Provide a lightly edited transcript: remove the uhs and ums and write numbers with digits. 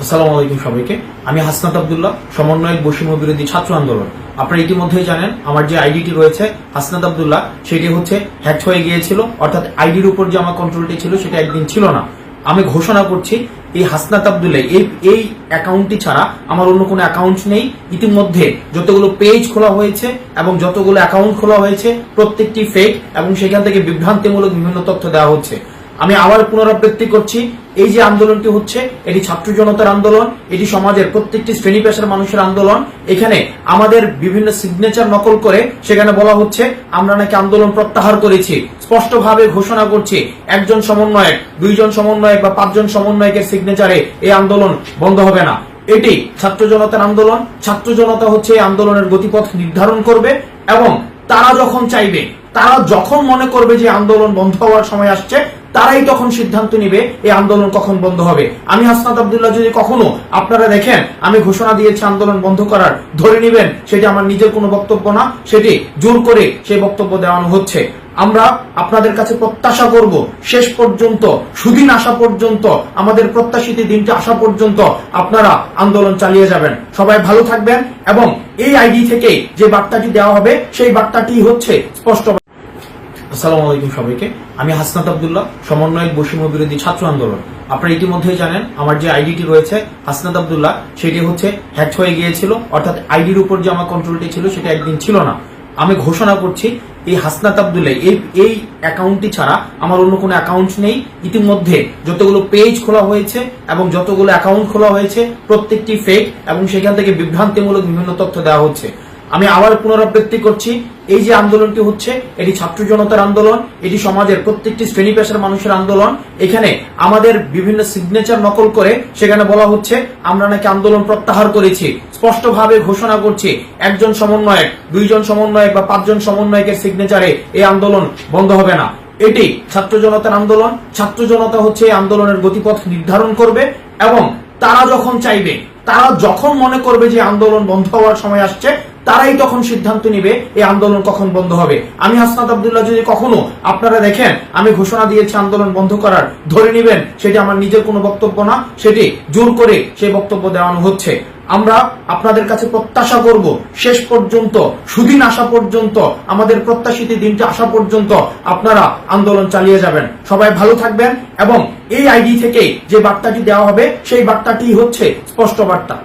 আসসালামু আলাইকুম সবাইকে। আমি হাসনাত আব্দুল্লাহ, সমন্বয়ক বৈষম্য বিরোধী ছাত্র আন্দোলন। আপনারা ইতিমধ্যেই জানেন আমার যে আইডিটি রয়েছে হাসনাত আব্দুল্লাহ, সেটি হচ্ছে হ্যাক হয়ে গিয়েছিল, অর্থাৎ আইডির উপর যে আমার কন্ট্রোলটি ছিল সেটা একদিন ছিল না। আমি ঘোষণা করছি এই হাসনাত আব্দুল্লাহ এই অ্যাকাউন্টটি ছাড়া আমার অন্য কোনো অ্যাকাউন্ট নেই। ইতিমধ্যে যতগুলো পেজ খোলা হয়েছে এবং যতগুলো অ্যাকাউন্ট খোলা হয়েছে প্রত্যেকটি ফেক এবং সেখান থেকে বিভ্রান্তিমূলক বিভিন্ন তথ্য দেওয়া হচ্ছে। আমি আবার পুনরাবৃত্তি করছি, এই যে আন্দোলনটি হচ্ছে এটি ছাত্র জনতার আন্দোলন, এটি সমাজের প্রত্যেকটি শ্রেণী পেশার মানুষের আন্দোলন। এখানে আমাদের বিভিন্ন সিগনেচার নকল করে সেখানে বলা হচ্ছে আমরা নাকি আন্দোলন প্রত্যাহার করেছি। স্পষ্টভাবে ঘোষণা করছি, একজন সমন্বয়ক, দুইজন সমন্বয়ক বা পাঁচজন সমন্বয়কের সিগনেচারে এই আন্দোলন বন্ধ হবে না। এটি ছাত্র জনতার আন্দোলন। ছাত্র জনতা হচ্ছে এই আন্দোলনের গতিপথ নির্ধারণ করবে এবং তারা যখন চাইবে, তারা যখন মনে করবে যে আন্দোলন বন্ধ হওয়ার সময় আসছে, তারাই তখন সিদ্ধান্ত নিবে এই আন্দোলন কখন বন্ধ হবে। আমি হাসনাত আব্দুল্লাহ যদি কখনো আপনারা দেখেন আমি ঘোষণা দিয়েছি আন্দোলন বন্ধ করার, ধরে নেবেন সেটি আমার নিজের কোনো বক্তব্য না, সেটি জোর করে সেই বক্তব্য দেওয়ানো হচ্ছে। আমরা আপনাদের কাছে প্রত্যাশা করব শেষ পর্যন্ত, সুদিন আসা পর্যন্ত, আমাদের প্রত্যাশিত দিনটি আসা পর্যন্ত আপনারা আন্দোলন চালিয়ে যাবেন। সবাই ভালো থাকবেন এবং এই আইডি থেকে যে বার্তাটি দেওয়া হবে সেই বার্তাটি হচ্ছে স্পষ্ট। আসসালামু আলাইকুম সবাইকে। আমি হাসনাত আব্দুল্লাহ, সমন্বয়ক বৈষম্য বিরোধী ছাত্র আন্দোলন। আপনারা ইতিমধ্যেই জানেন আমার যে আইডিটি রয়েছে হাসনাত আব্দুল্লাহ, সেটি হচ্ছে হ্যাক হয়ে গিয়েছিল, অর্থাৎ আইডির উপর যে আমার কন্ট্রোলটি ছিল সেটা একদিন ছিল না। আমি ঘোষণা করছি এই হাসনাত আব্দুল্লাহ এই অ্যাকাউন্টটি ছাড়া আমার অন্য কোনো অ্যাকাউন্ট নেই। ইতিমধ্যে যতগুলো পেজ খোলা হয়েছে এবং যতগুলো অ্যাকাউন্ট খোলা হয়েছে প্রত্যেকটি ফেক এবং সেখান থেকে বিভ্রান্তিমূলক বিভিন্ন তথ্য দেওয়া হচ্ছে। আমি আবার পুনরাবৃত্তি করছি, এই যে আন্দোলনটি হচ্ছে এটি ছাত্র জনতার আন্দোলন, এটি সমাজের প্রত্যেকটি শ্রেণী পেশার মানুষের আন্দোলন। এখানে আমাদের বিভিন্ন সিগনেচার নকল করে সেখানে বলা হচ্ছে আমরা নাকি আন্দোলন প্রত্যাহার করেছি। স্পষ্টভাবে ঘোষণা করছি, একজন সমন্বয়ক, দুইজন সমন্বয়ক বা পাঁচজন সমন্বয়কের সিগনেচারে এই আন্দোলন বন্ধ হবে না। এটি ছাত্র জনতার আন্দোলন। ছাত্র জনতা হচ্ছে এই আন্দোলনের গতিপথ নির্ধারণ করবে এবং তারা যখন চাইবে, তারা যখন মনে করবে যে আন্দোলন বন্ধ হওয়ার সময় আসছে, তারাই তখন সিদ্ধান্ত নিবে এই আন্দোলন কখন বন্ধ হবে। আমি হাসনাত আব্দুল্লাহ যদি কখনো আপনারা দেখেন আমি ঘোষণা দিয়েছি আন্দোলন বন্ধ করার, ধরে নেবেন সেটি আমার নিজের কোনো বক্তব্য না, সেটি জোর করে সেই বক্তব্য দেওয়ানো হচ্ছে। আমরা আপনাদের কাছে প্রত্যাশা করব শেষ পর্যন্ত, সুদিন আসা পর্যন্ত, আমাদের প্রত্যাশিত দিনটি আসা পর্যন্ত আপনারা আন্দোলন চালিয়ে যাবেন। সবাই ভালো থাকবেন এবং এই আইডি থেকে যে বার্তাটি দেওয়া হবে সেই বার্তাটি হচ্ছে স্পষ্ট বার্তা।